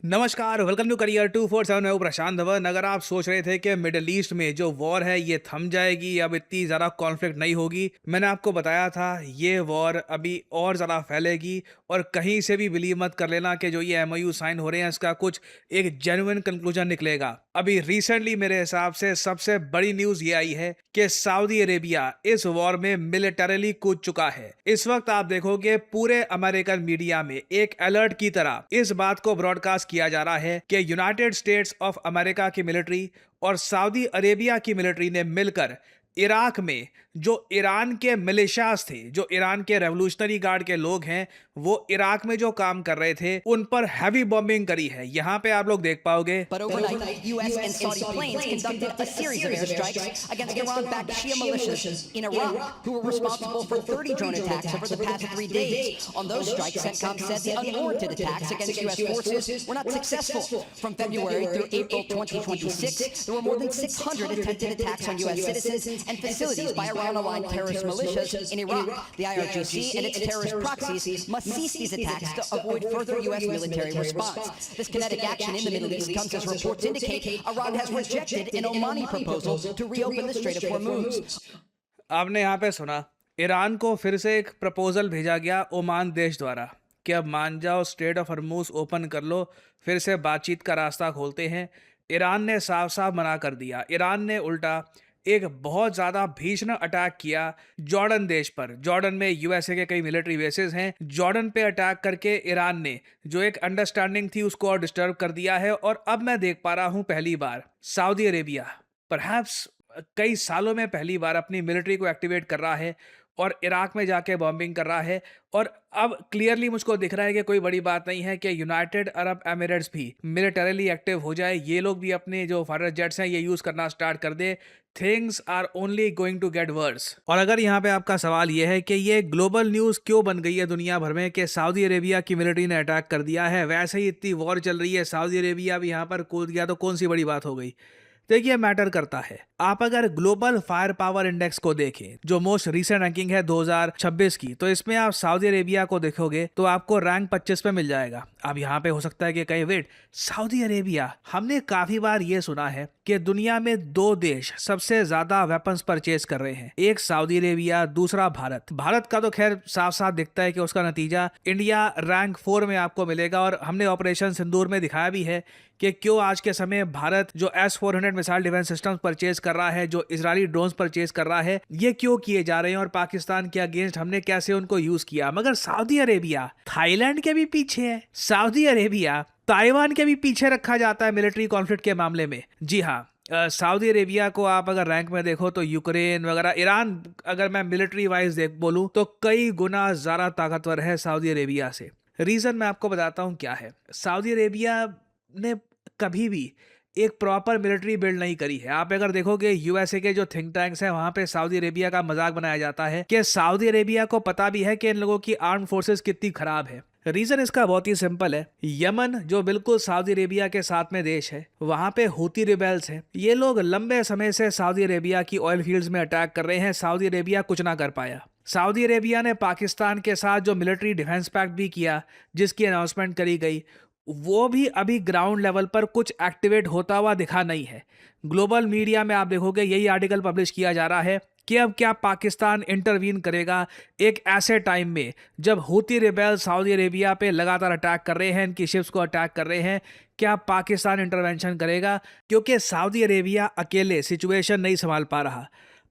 नमस्कार, welcome to career 247। मैं हूं प्रशांत धवन। अगर आप सोच रहे थे कि मिडल ईस्ट में जो वॉर है ये थम जाएगी, अब इतनी ज़्यादा कॉन्फ्लिक्ट नहीं होगी, मैंने आपको बताया था ये वॉर अभी और ज़्यादा फैलेगी। और कहीं से भी बिलीव मत कर लेना कि जो ये एमओयू साइन हो रहे हैं इसका कुछ एक जेन्युइन कंक्लूजन निकलेगा। अभी रिसेंटली मेरे हिसाब से सबसे बड़ी न्यूज़ ये आई है कि सऊदी अरेबिया इस वॉर में मिलिटरली कूद चुका है। इस वक्त आप देखोगे पूरे अमेरिकन मीडिया में एक अलर्ट की तरह इस बात को ब्रॉडकास्ट किया जा रहा है कि यूनाइटेड स्टेट्स ऑफ अमेरिका की मिलिट्री और सऊदी अरेबिया की मिलिट्री ने मिलकर इराक में जो ईरान के मिलिशियास थे, जो ईरान के रेवोल्यूशनरी गार्ड के लोग हैं, वो इराक में जो काम कर रहे थे उन पर हैवी बॉम्बिंग करी है। यहाँ पे आप लोग देख पाओगे। But overnight, US and Saudi planes conducted a series of airstrikes against Iran-backed Shia militias in Iraq, who were responsible for 30 drone attacks over the past 3 days. On those strikes, CENTCOM said the unwarranted attacks against US forces were not successful. From February through April 2026, there were more than 600 attempted attacks on US citizens and facilities by Iran-aligned terrorist militias in Iraq. The IRGC and its terrorist proxies must cease these attacks to avoid further US military response. This kinetic action in the Middle East comes as reports indicate Iran has rejected an Omani proposal to reopen the Strait of Hormuz. आपने यहाँ पे सुना, Iran को फिर से एक proposal भेजा गया ओमान देश द्वारा कि अब मान जाओ, स्ट्रेट ऑफ हॉर्मूज ओपन कर लो, फिर से बातचीत का रास्ता खोलते हैं। ईरान ने साफ साफ मना कर दिया। ईरान ने उल्टा एक बहुत ज़्यादा भीषण अटैक किया जॉर्डन देश पर। जॉर्डन में यूएसए के कई मिलिट्री बेसेस हैं। जॉर्डन पे अटैक करके ईरान ने जो एक अंडरस्टैंडिंग थी उसको और डिस्टर्ब कर दिया है। और अब मैं देख पा रहा हूँ पहली बार सऊदी अरेबिया परहैप्स कई सालों में पहली बार अपनी मिलिट्री को एक्टिवेट कर रहा है और इराक में जाके बॉम्बिंग कर रहा है। और अब क्लियरली मुझको दिख रहा है कि कोई बड़ी बात नहीं है कि यूनाइटेड अरब एमिरेट्स भी मिलिटरीली एक्टिव हो जाए, ये लोग भी अपने जो फाइटर जेट्स हैं ये यूज़ करना स्टार्ट कर दे। Things are only going to get worse. और अगर यहाँ पे आपका सवाल ये है कि ये ग्लोबल न्यूज़ क्यों बन गई है दुनिया भर में कि सऊदी अरेबिया की मिलिट्री ने अटैक कर दिया है, वैसे ही इतनी वॉर चल रही है, सऊदी अरेबिया भी यहाँ पर कूद गया, तो कौन सी बड़ी बात हो गई? देखिए, मैटर करता है। आप अगर ग्लोबल फायर पावर इंडेक्स को देखें, जो मोस्ट रीसेंट रैंकिंग है 2026 की, तो इसमें आप सऊदी अरेबिया को देखोगे तो आपको रैंक 25 पे मिल जाएगा। अब यहाँ पे हो सकता है कि कहीं वेट, सऊदी अरेबिया, हमने काफी बार ये सुना है कि दुनिया में दो देश सबसे ज्यादा वेपन्स परचेज कर रहे हैं, एक सऊदी अरेबिया, दूसरा भारत। भारत का तो खैर साफ साफ दिखता है कि उसका नतीजा इंडिया रैंक 4 में आपको मिलेगा। और हमने ऑपरेशन सिंदूर में दिखाया भी है कि क्यों आज के समय भारत जो S-400 missile defence systems purchase कर रहा है, जो इजरायली ड्रोन्स परचेज कर रहा है, ये क्यों किए जा रहे हैं और पाकिस्तान के अगेंस्ट हमने कैसे उनको यूज किया। मगर सऊदी अरेबिया थाईलैंड के भी पीछे है, सऊदी अरेबिया ताइवान के भी पीछे रखा जाता है मिलिट्री कॉन्फ्लिक्ट के मामले में। जी हाँ, सऊदी अरेबिया को आप अगर रैंक में देखो तो यूक्रेन वगैरह, ईरान, अगर मैं मिलिट्री वाइज देख बोलूं तो कई गुना ज्यादा ताकतवर है सऊदी अरेबिया से। रीजन मैं आपको बताता हूं क्या है। सऊदी अरेबिया ने कभी भी एक प्रॉपर मिलिट्री बिल्ड नहीं करी है। आप अगर देखोगे यूएसए के जो थिंक टैंक्स हैं वहां पे सऊदी अरेबिया का मजाक बनाया जाता है कि सऊदी अरेबिया को पता भी है कि इन लोगों की आर्म फोर्सेस कितनी खराब है। रीजन इसका बहुत ही सिंपल है। यमन जो बिल्कुल सऊदी अरेबिया के साथ में देश है, वहां पे हूती रिबेल्स हैं। ये लोग लंबे समय से सऊदी अरेबिया की ऑयल फील्ड्स में अटैक कर रहे हैं। सऊदी अरेबिया कुछ ना कर पाया। सऊदी अरेबिया ने पाकिस्तान के साथ जो मिलिट्री डिफेंस पैक्ट भी किया, जिसकी अनाउंसमेंट करी गई, वो भी अभी ग्राउंड लेवल पर कुछ एक्टिवेट होता हुआ दिखा नहीं है। ग्लोबल मीडिया में आप देखोगे यही आर्टिकल पब्लिश किया जा रहा है कि अब क्या पाकिस्तान इंटरवीन करेगा एक ऐसे टाइम में जब हूती रिबेल सऊदी अरेबिया पे लगातार अटैक कर रहे हैं, इनकी शिप्स को अटैक कर रहे हैं। क्या पाकिस्तान इंटरवेंशन करेगा? क्योंकि सऊदी अरेबिया अकेले सिचुएशन नहीं संभाल पा रहा।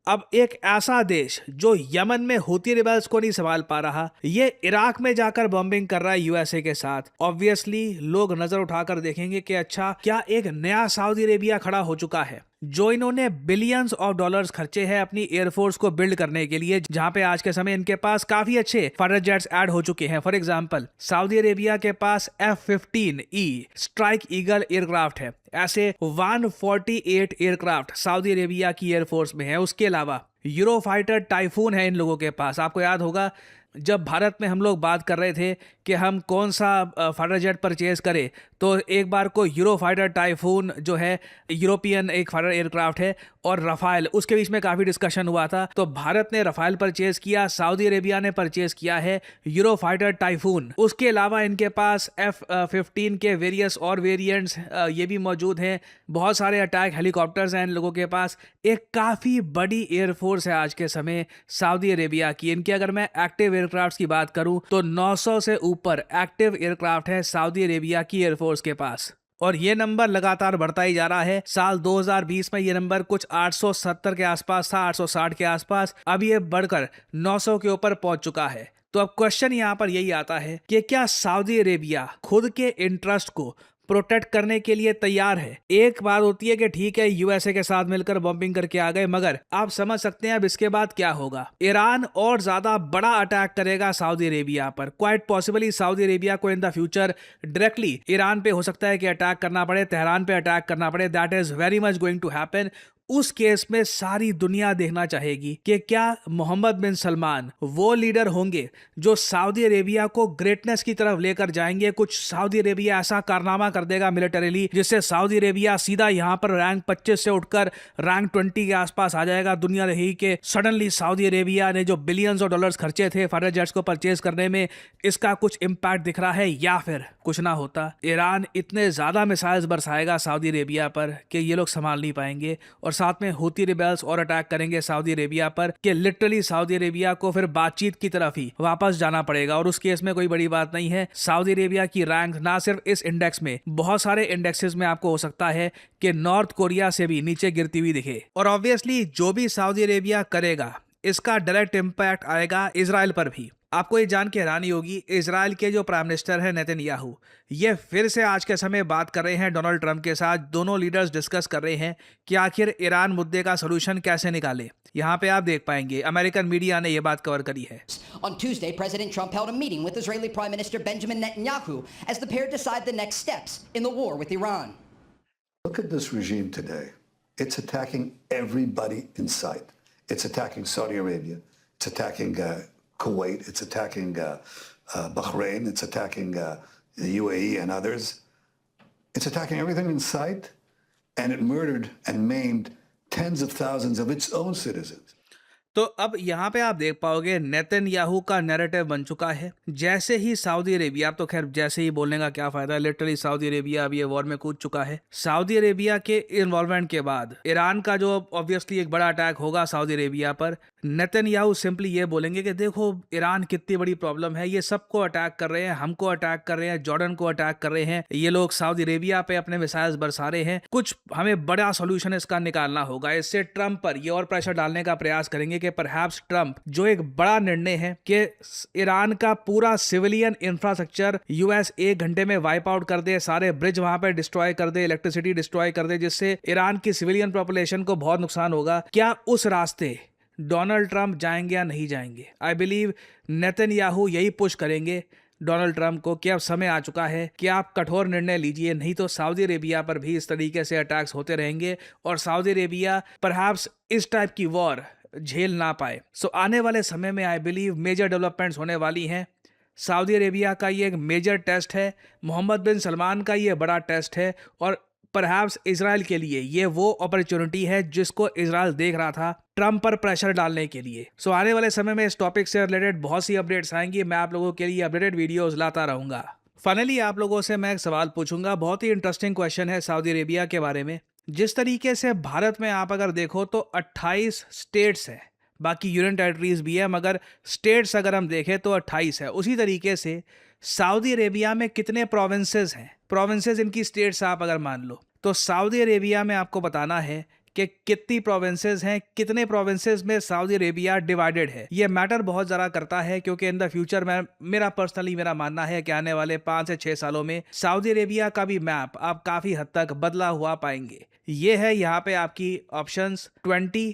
अब एक ऐसा देश जो यमन में हूती रिबेल्स को नहीं संभाल पा रहा, ये इराक में जाकर बॉम्बिंग कर रहा है यूएसए के साथ। ऑब्वियसली लोग नजर उठाकर देखेंगे कि अच्छा, क्या एक नया सऊदी अरेबिया खड़ा हो चुका है, जो इन्होंने बिलियंस ऑफ डॉलर्स खर्चे हैं अपनी एयरफोर्स को बिल्ड करने के लिए, जहां पे आज के समय इनके पास काफी अच्छे फाइटर जेट्स ऐड हो चुके हैं। फॉर एग्जांपल, सऊदी अरेबिया के पास F-15E स्ट्राइक ईगल एयरक्राफ्ट है। ऐसे 148 एयरक्राफ्ट सऊदी अरेबिया की एयरफोर्स में है। उसके अलावा यूरोफाइटर टाइफून है इन लोगों के पास। आपको याद होगा जब भारत में हम लोग बात कर रहे थे कि हम कौन सा फाइटर जेट परचेज करें, तो एक बार को यूरो फाइटर टाइफून जो है यूरोपियन एक फाइटर एयरक्राफ्ट है, और रफाल, उसके बीच में काफ़ी डिस्कशन हुआ था। तो भारत ने रफाल परचेज किया, सऊदी अरेबिया ने परचेज किया है यूरो फाइटर टाइफून। उसके अलावा इनके पास F-15 के वेरियस और वेरिएंट्स ये भी मौजूद हैं। बहुत सारे अटैक हेलीकॉप्टर्स हैं इन लोगों के पास। एक काफ़ी बड़ी एयरफोर्स है आज के समय सऊदी अरेबिया की। इनके अगर मैं एक्टिव एयरक्राफ्ट की बात करूं तो 900 से ऊपर एक्टिव एयरक्राफ्ट है सऊदी अरेबिया की एयरफोर्स के पास, और ये नंबर लगातार बढ़ता ही जा रहा है। साल 2020 में ये नंबर कुछ 870 के आसपास था, 860 के आसपास। अब ये बढ़कर 900 के ऊपर पहुंच चुका है। तो अब क्वेश्चन यहां पर यही आता है कि क्या सऊदी अरेबिया खुद के इंटरेस्ट को प्रोटेक्ट करने के लिए तैयार है? एक बात होती है कि ठीक है यूएसए के साथ मिलकर बॉम्बिंग करके आ गए, मगर आप समझ सकते हैं अब इसके बाद क्या होगा। ईरान और ज्यादा बड़ा अटैक करेगा सऊदी अरेबिया पर। क्वाइट पॉसिबली सऊदी अरेबिया को in the future directly Iran पे हो सकता है कि अटैक करना पड़े, तेहरान पे अटैक करना पड़े। That is very much going to happen. उस केस में सारी दुनिया देखना चाहेगी कि क्या मोहम्मद बिन सलमान वो लीडर होंगे जो सऊदी अरेबिया को ग्रेटनेस की तरफ लेकर जाएंगे। कुछ सऊदी अरेबिया ऐसा कारनामा कर देगा मिलिटरीली जिससे सऊदी अरेबिया सीधा यहां पर रैंक 25 से उठकर रैंक 20 के आसपास आ जाएगा। दुनिया रही कि सडनली सऊदी अरेबिया ने जो बिलियंस ऑफ डॉलर्स खर्चे थे फाइटर जेट्स को परचेज करने में, इसका कुछ इंपैक्ट दिख रहा है, या फिर कुछ ना होता। ईरान इतने ज्यादा मिसाइल्स बरसाएगा सऊदी अरेबिया पर कि ये लोग संभाल नहीं पाएंगे, और साथ में हूती रिबेल्स और अटैक करेंगे सऊदी अरेबिया पर कि लिटरली सऊदी अरेबिया को फिर बातचीत की तरफ ही वापस जाना पड़ेगा। और उस केस में कोई बड़ी बात नहीं है। सऊदी अरेबिया की रैंक ना सिर्फ इस इंडेक्स में, बहुत सारे इंडेक्सेस में आपको हो सकता है कि नॉर्थ कोरिया से भी नीचे गिरती हुई दिखे। और ऑब्वियसली जो भी सऊदी अरेबिया करेगा इसका डायरेक्ट इंपैक्ट आएगा इजराइल पर भी। आपको ये जान के हैरानी होगी, इजराइल के जो प्राइम मिनिस्टर है नेतन्याहू, ये फिर से आज के समय बात कर रहे हैं डोनाल्ड ट्रंप के साथ। दोनों लीडर्स डिस्कस कर रहे हैं कि आखिर ईरान मुद्दे का सलूशन कैसे निकाले। यहाँ पे आप देख पाएंगे अमेरिकन मीडिया ने ये बात कवर करी है। On Tuesday, President Trump held a meeting with Israeli Prime Minister Benjamin Netanyahu as the pair decide the next steps in the war with Iran. Look at this regime today. It's attacking everybody in sight. It's attacking Saudi Arabia. It's attacking Kuwait. It's attacking Bahrain. It's attacking the UAE and others. It's attacking everything in sight, and it murdered and maimed tens of thousands of its own citizens. तो अब यहाँ पे आप देख पाओगे Netanyahu का narrative बन चुका है। जैसे ही सऊदी अरेबिया, अब तो खैर जैसे ही बोलने का क्या फायदा, लिटरली सऊदी अरेबिया अब ये वॉर में कूद चुका है। सऊदी अरेबिया के इन्वॉल्वमेंट के बाद ईरान का जो ऑब्वियसली एक बड़ा अटैक होगा सऊदी अरेबिया पर, नेतन्याहू सिंपली ये बोलेंगे कि देखो ईरान कितनी बड़ी प्रॉब्लम है, ये सबको अटैक कर रहे हैं, हमको अटैक कर रहे हैं, जॉर्डन को अटैक कर रहे हैं, ये लोग सऊदी अरेबिया पे अपने मिसाइल्स बरसा रहे हैं, कुछ हमें बड़ा सॉल्यूशन इसका निकालना होगा। इससे ट्रंप पर ये और प्रेशर डालने का प्रयास करेंगे कि परहैप्स ट्रंप जो एक बड़ा निर्णय है कि ईरान का पूरा सिविलियन इंफ्रास्ट्रक्चर यूएस 1 घंटे में वाइप आउट कर दे, सारे ब्रिज वहां पे डिस्ट्रॉय कर दे, इलेक्ट्रिसिटी डिस्ट्रॉय कर दे, जिससे ईरान की सिविलियन पॉपुलेशन को बहुत नुकसान होगा। क्या उस रास्ते डोनाल्ड ट्रंप जाएंगे या नहीं जाएंगे? आई बिलीव नेतन्याहू यही पुश करेंगे डोनाल्ड ट्रंप को कि अब समय आ चुका है कि आप कठोर निर्णय लीजिए, नहीं तो सऊदी अरेबिया पर भी इस तरीके से अटैक्स होते रहेंगे और सऊदी अरेबिया परहैप्स इस टाइप की वॉर झेल ना पाए। सो आने वाले समय में आई बिलीव मेजर डेवलपमेंट्स होने वाली हैं। सऊदी अरेबिया का ये एक मेजर टेस्ट है, मोहम्मद बिन सलमान का ये बड़ा टेस्ट है, और परहैप्स इजराइल के लिए ये वो अपॉर्चुनिटी है जिसको इजराइल देख रहा था ट्रंप पर प्रेशर डालने के लिए। सो आने वाले समय में इस टॉपिक से रिलेटेड बहुत सी अपडेट्स आएंगी। मैं आप लोगों के लिए अपडेटेड वीडियोस लाता रहूंगा। फाइनली आप लोगों से मैं एक सवाल पूछूंगा, बहुत ही इंटरेस्टिंग क्वेश्चन है सऊदी अरेबिया के बारे में। जिस तरीके से भारत में आप अगर देखो तो 28 स्टेट्स हैं, बाकी यूनियन टेरिटरीज भी है, मगर स्टेट्स अगर हम देखें तो 28 है। उसी तरीके से सऊदी अरेबिया में कितने प्रोविंसेस हैं, प्रोविंसेस इनकी स्टेट्स आप अगर मान लो, तो सऊदी अरेबिया में आपको बताना है कि कितनी प्रोविंसेस हैं, कितने प्रोविंसेस में सऊदी अरेबिया डिवाइडेड है। ये मैटर बहुत ज़्यादा करता है क्योंकि इन द फ्यूचर में मेरा मानना है कि आने वाले 5 से 6 सालों में सऊदी अरेबिया का भी मैप आप काफ़ी हद तक बदला हुआ पाएंगे। ये है यहाँ पे आपकी ऑप्शंस 20,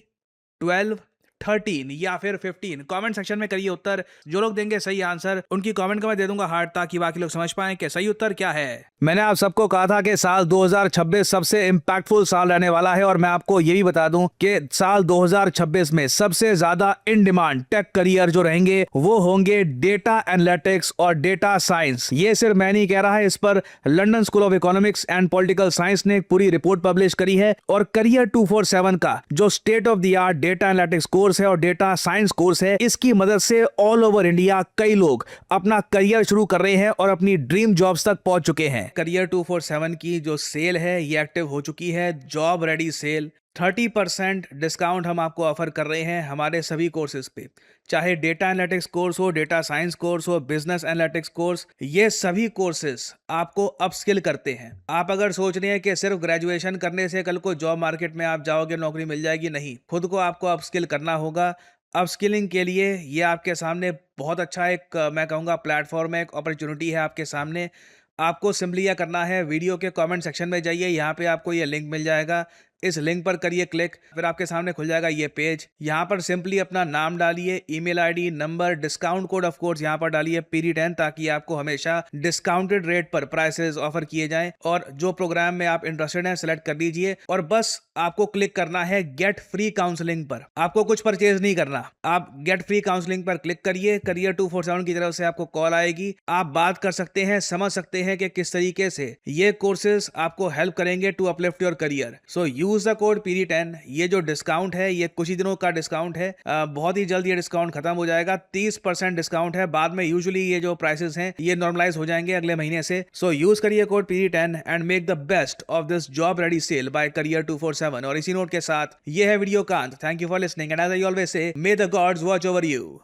12, 13 या फिर 15? कमेंट सेक्शन में करिए उत्तर। जो लोग देंगे सही आंसर उनकी कमेंट का मैं दे दूंगा हार्ट, ताकि बाकी लोग समझ पाएं कि सही उत्तर क्या है। मैंने आप सबको कहा था कि साल 2026 सबसे इंपैक्टफुल साल रहने वाला है, और मैं आपको ये भी बता दूं कि साल 2026 में सबसे ज्यादा इन डिमांड टेक करियर जो रहेंगे वो होंगे डेटा एनालिटिक्स और डेटा साइंस। ये सिर्फ मैं नहीं कह रहा है, इस पर London school of economics and political science ने एक पूरी रिपोर्ट पब्लिश करी है। और करियर 247 का जो state of the art data analytics course है और डेटा साइंस कोर्स है, इसकी मदद से ऑल ओवर इंडिया कई लोग अपना करियर शुरू कर रहे हैं और अपनी ड्रीम जॉब्स तक पहुंच चुके हैं। करियर 247 की जो सेल है ये एक्टिव हो चुकी है, जॉब रेडी सेल। 30% डिस्काउंट हम आपको ऑफर कर रहे हैं हमारे सभी कोर्सेज पे, चाहे डेटा एनालिटिक्स कोर्स हो, डेटा साइंस कोर्स हो, बिजनेस एनालिटिक्स कोर्स, ये सभी कोर्सेज आपको अपस्किल करते हैं। आप अगर सोच रहे हैं कि सिर्फ ग्रेजुएशन करने से कल को जॉब मार्केट में आप जाओगे, नौकरी मिल जाएगी, नहीं, खुद को आपको अपस्किल करना होगा। अपस्किलिंग के लिए ये आपके सामने बहुत अच्छा एक मैं कहूँगा प्लेटफॉर्म है, एक अपॉर्चुनिटी है आपके सामने। आपको सिंपली यह करना है, वीडियो के कमेंट सेक्शन में जाइए, यहाँ पे आपको ये लिंक मिल जाएगा, इस लिंक पर करिए क्लिक, फिर आपके सामने खुल जाएगा ये पेज। यहाँ पर सिंपली अपना नाम डालिए, email ID, number, discount code of course यहाँ पर डालिए PD10, ताकि आपको हमेशा डिस्काउंटेड रेट पर प्राइसेस ऑफर किए जाएं। और जो प्रोग्राम में आप इंटरेस्टेड हैं सेलेक्ट कर लीजिए, और बस आपको क्लिक करना है गेट फ्री काउंसलिंग पर। आपको कुछ परचेज नहीं करना, आप गेट फ्री काउंसलिंग पर क्लिक करिए। करियर 247 की तरफ से आपको कॉल आएगी, आप बात कर सकते हैं, समझ सकते हैं कि किस तरीके से ये कोर्सेज आपको हेल्प करेंगे to uplift your career. So use the code PD10। ये जो डिस्काउंट है ये कुछ ही दिनों का डिस्काउंट है, बहुत ही जल्द ये डिस्काउंट खत्म हो जाएगा। 30% डिस्काउंट है, बाद में यूजुअली ये जो प्राइसेस हैं ये नॉर्मलाइज हो जाएंगे अगले महीने से। सो यूज करिए code PD10 and make the best of this job ready cell by career 247। और इसी नोट के साथ ये है वीडियो का अंत। Thank you for listening and as I always say, may the gods watch over you.